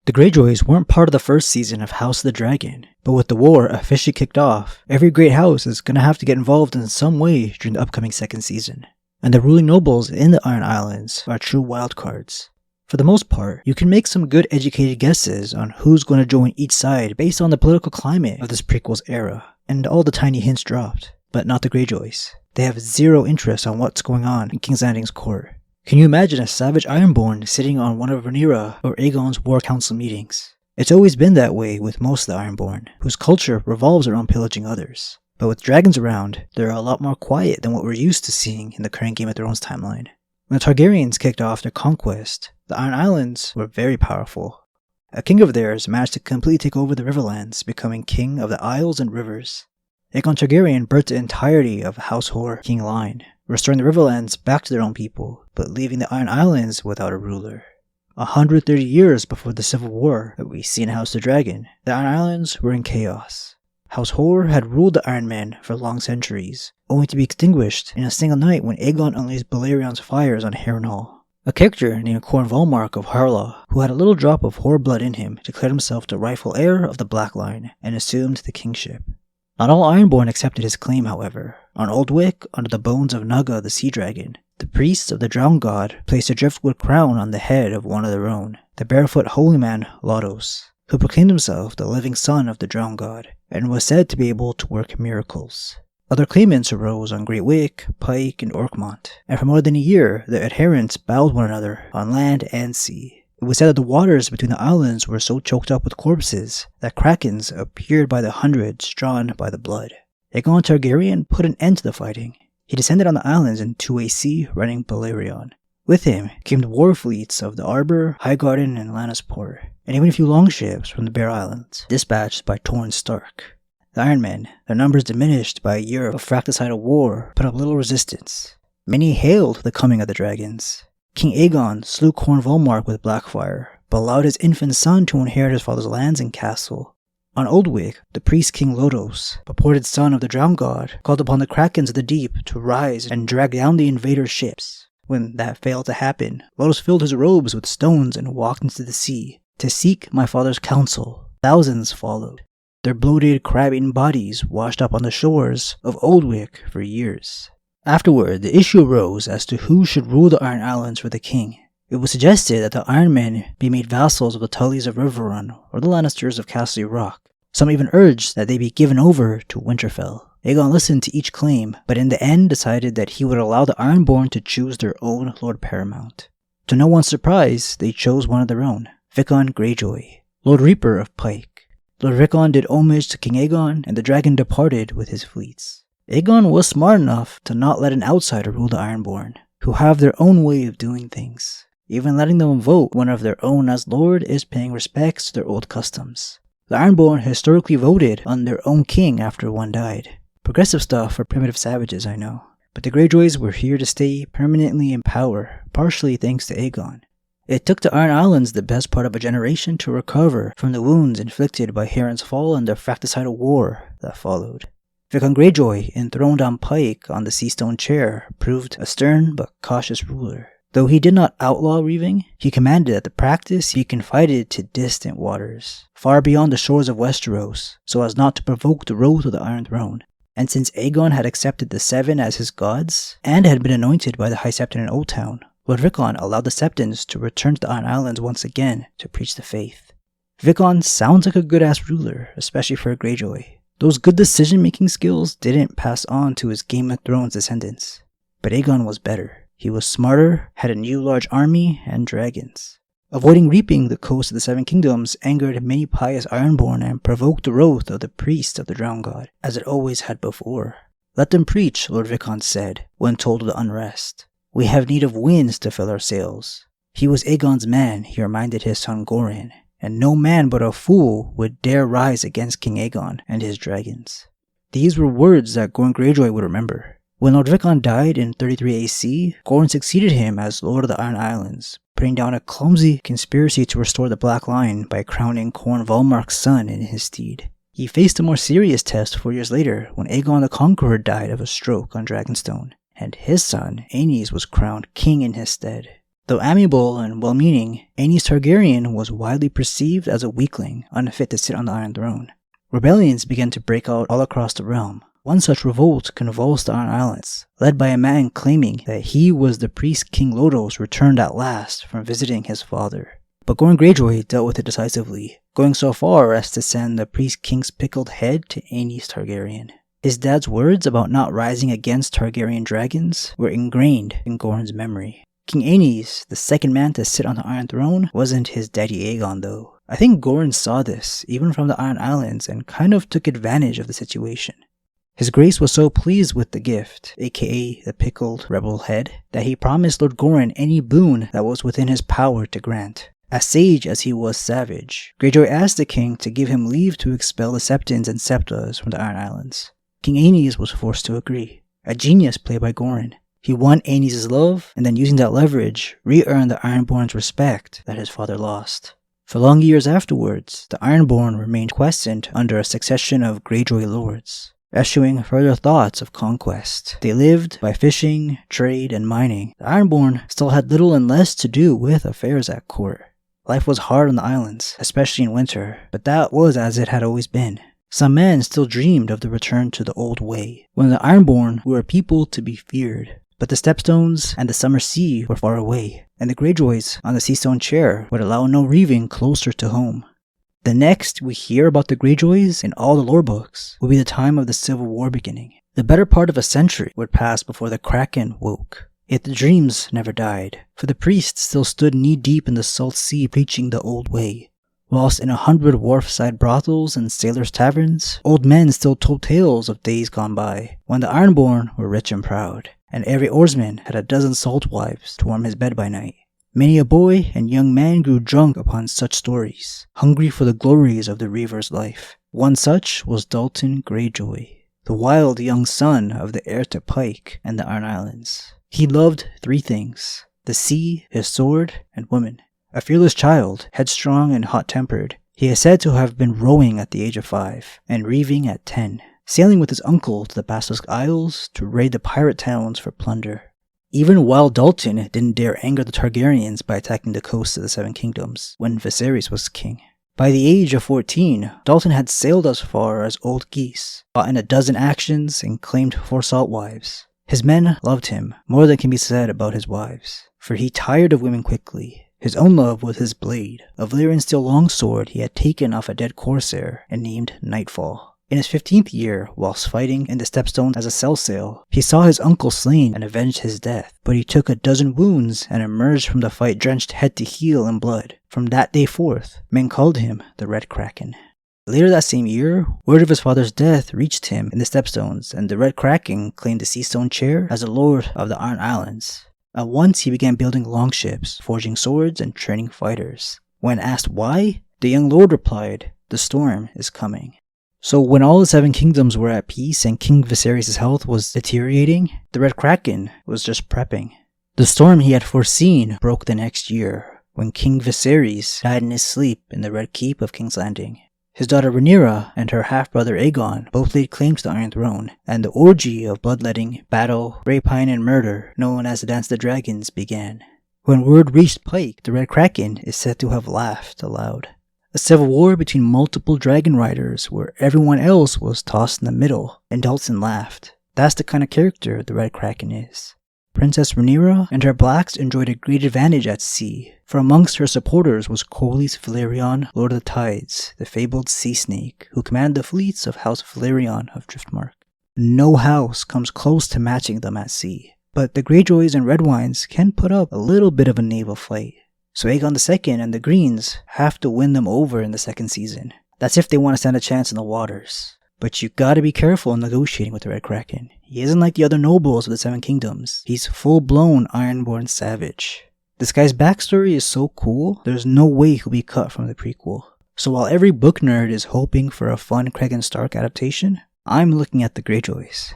The Greyjoys weren't part of the first season of House of the Dragon, but with the war officially kicked off, every great house is going to have to get involved in some way during the upcoming second season. And the ruling nobles in the Iron Islands are true wildcards. For the most part, you can make some good educated guesses on who's going to join each side based on the political climate of this prequel's era, and all the tiny hints dropped, but not the Greyjoys. They have zero interest on what's going on in King's Landing's court. Can you imagine a savage Ironborn sitting on one of Rhaenyra or Aegon's war council meetings? It's always been that way with most of the Ironborn, whose culture revolves around pillaging others. But with dragons around, they're a lot more quiet than what we're used to seeing in the current Game of Thrones timeline. When the Targaryens kicked off their conquest, the Iron Islands were very powerful. A king of theirs managed to completely take over the Riverlands, becoming king of the Isles and Rivers. Aegon Targaryen birthed the entirety of House Hoare king line, restoring the Riverlands back to their own people, but leaving the Iron Islands without a ruler. 130 years before the Civil War that we see in House of the Dragon, the Iron Islands were in chaos. House Hoare had ruled the Iron Men for long centuries, only to be extinguished in a single night when Aegon unleashed Balerion's fires on Harrenhal. A character named Corn Volmark of Harlaw, who had a little drop of Hoare blood in him, declared himself the rightful heir of the Black Line and assumed the kingship. Not all Ironborn accepted his claim, however. On Old Wyck, under the bones of Nugga the Sea Dragon, the priests of the Drowned God placed a driftwood crown on the head of one of their own, the barefoot holy man Lodos, who proclaimed himself the living son of the Drowned God, and was said to be able to work miracles. Other claimants arose on Great Wyck, Pike, and Orkmont, and for more than a year, their adherents battled one another on land and sea. It was said that the waters between the islands were so choked up with corpses that krakens appeared by the hundreds drawn by the blood. Aegon Targaryen put an end to the fighting. He descended on the islands in 2 AC running Balerion. With him came the war fleets of the Arbor, Highgarden, and Lannisport, and even a few longships from the Bear Islands, dispatched by Torrhen Stark. The Iron Men, their numbers diminished by a year of fratricidal war, put up little resistance. Many hailed the coming of the dragons. King Aegon slew Corn Volmark with Blackfire, but allowed his infant son to inherit his father's lands and castle. On Old Wyck, the priest King Lodos, purported son of the Drowned God, called upon the Krakens of the deep to rise and drag down the invaders' ships. When that failed to happen, Lodos filled his robes with stones and walked into the sea. To seek my father's counsel, thousands followed. Their bloated, crab-eaten bodies washed up on the shores of Old Wyck for years. Afterward, the issue arose as to who should rule the Iron Islands for the king. It was suggested that the Iron Men be made vassals of the Tullys of Riverrun or the Lannisters of Castle Rock. Some even urged that they be given over to Winterfell. Aegon listened to each claim, but in the end decided that he would allow the Ironborn to choose their own Lord Paramount. To no one's surprise, they chose one of their own, Rickon Greyjoy, Lord Reaper of Pike. Lord Rickon did homage to King Aegon, and the dragon departed with his fleets. Aegon was smart enough to not let an outsider rule the Ironborn, who have their own way of doing things. Even letting them vote one of their own as Lord is paying respects to their old customs. The Ironborn historically voted on their own king after one died. Progressive stuff for primitive savages, I know. But the Greyjoys were here to stay permanently in power, partially thanks to Aegon. It took the Iron Islands the best part of a generation to recover from the wounds inflicted by Harren's fall and the fratricidal war that followed. Rickon Greyjoy, enthroned on Pike on the Seastone chair, proved a stern but cautious ruler. Though he did not outlaw reaving, he commanded that the practice be confided to distant waters, far beyond the shores of Westeros, so as not to provoke the wrath of the Iron Throne. And since Aegon had accepted the Seven as his gods, and had been anointed by the High Septon in Old Town, Lord Rickon allowed the Septons to return to the Iron Islands once again to preach the faith. Rickon sounds like a good-ass ruler, especially for a Greyjoy. Those good decision-making skills didn't pass on to his Game of Thrones descendants. But Aegon was better. He was smarter, had a new large army, and dragons. Avoiding reaping the coast of the Seven Kingdoms angered many pious Ironborn and provoked the wrath of the priests of the Drowned God, as it always had before. Let them preach, Lord Rickon said, when told of the unrest. We have need of winds to fill our sails. He was Aegon's man, he reminded his son Goran, and no man but a fool would dare rise against King Aegon and his dragons. These were words that Goran Greyjoy would remember. When Lord Rickon died in 33 AC, Goran succeeded him as Lord of the Iron Islands, putting down a clumsy conspiracy to restore the Black Line by crowning Corn Volmark's son in his stead. He faced a more serious test 4 years later when Aegon the Conqueror died of a stroke on Dragonstone, and his son, Aenys, was crowned king in his stead. Though amiable and well-meaning, Aenys Targaryen was widely perceived as a weakling, unfit to sit on the Iron Throne. Rebellions began to break out all across the realm. One such revolt convulsed the Iron Islands, led by a man claiming that he was the priest King Lodos returned at last from visiting his father. But Goran Greyjoy dealt with it decisively, going so far as to send the priest king's pickled head to Aenys Targaryen. His dad's words about not rising against Targaryen dragons were ingrained in Goran's memory. King Aenys, the second man to sit on the Iron Throne, wasn't his daddy Aegon though. I think Goran saw this, even from the Iron Islands, and kind of took advantage of the situation. His grace was so pleased with the gift, aka the pickled rebel head, that he promised Lord Goran any boon that was within his power to grant. As sage as he was savage, Greyjoy asked the king to give him leave to expel the Septons and Septas from the Iron Islands. King Aenys was forced to agree. A genius play by Goran. He won Aenys' love, and then using that leverage, re-earned the Ironborn's respect that his father lost. For long years afterwards, the Ironborn remained quiescent under a succession of Greyjoy lords, eschewing further thoughts of conquest. They lived by fishing, trade, and mining. The Ironborn still had little and less to do with affairs at court. Life was hard on the islands, especially in winter, but that was as it had always been. Some men still dreamed of the return to the old way, when the Ironborn were a people to be feared. But the Stepstones and the Summer Sea were far away, and the Greyjoys on the Seastone Chair would allow no reaving closer to home. The next we hear about the Greyjoys in all the lore books will be the time of the Civil War beginning. The better part of a century would pass before the Kraken woke. Yet the dreams never died, for the priests still stood knee-deep in the salt sea preaching the old way. Whilst in 100 wharfside brothels and sailors' taverns, old men still told tales of days gone by, when the Ironborn were rich and proud, and every oarsman had a dozen salt wives to warm his bed by night. Many a boy and young man grew drunk upon such stories, hungry for the glories of the reaver's life. One such was Dalton Greyjoy, the wild young son of the heir to Pike and the Iron Islands. He loved 3 things: the sea, his sword, and women. A fearless child, headstrong and hot-tempered, he is said to have been rowing at the age of 5 and reaving at 10, sailing with his uncle to the Basilisk Isles to raid the pirate towns for plunder. Even while Dalton didn't dare anger the Targaryens by attacking the coasts of the Seven Kingdoms when Viserys was king. By the age of 14, Dalton had sailed as far as Old Geese, fought in 12 actions, and claimed 4 salt wives. His men loved him more than can be said about his wives, for he tired of women quickly. His own love was his blade, a Valyrian steel longsword he had taken off a dead corsair and named Nightfall. In his 15th year, whilst fighting in the Stepstones as a sell-sail, he saw his uncle slain and avenged his death, but he took 12 wounds and emerged from the fight drenched head to heel in blood. From that day forth, men called him the Red Kraken. Later that same year, word of his father's death reached him in the Stepstones, and the Red Kraken claimed the Seastone Chair as the Lord of the Iron Islands. At once he began building longships, forging swords, and training fighters. When asked why, the young lord replied, "The storm is coming." So when all the 7 kingdoms were at peace and King Viserys' health was deteriorating, the Red Kraken was just prepping. The storm he had foreseen broke the next year, when King Viserys died in his sleep in the Red Keep of King's Landing. His daughter Rhaenyra and her half-brother Aegon both laid claim to the Iron Throne, and the orgy of bloodletting, battle, rapine, and murder, known as the Dance of the Dragons, began. When word reached Pike, the Red Kraken is said to have laughed aloud. A civil war between multiple dragon riders where everyone else was tossed in the middle, and Dalton laughed. That's the kind of character the Red Kraken is. Princess Rhaenyra and her blacks enjoyed a great advantage at sea, for amongst her supporters was Corlys Velaryon, Lord of the Tides, the fabled sea snake, who commanded the fleets of House Velaryon of Driftmark. No house comes close to matching them at sea, but the Greyjoys and Redwynes can put up a little bit of a naval fight. So Aegon II and the Greens have to win them over in the 2nd season. That's if they want to stand a chance in the waters. But you gotta be careful in negotiating with the Red Kraken. He isn't like the other nobles of the 7 kingdoms. He's full-blown Ironborn savage. This guy's backstory is so cool, there's no way he'll be cut from the prequel. So while every book nerd is hoping for a fun Craig and Stark adaptation, I'm looking at the Greyjoys.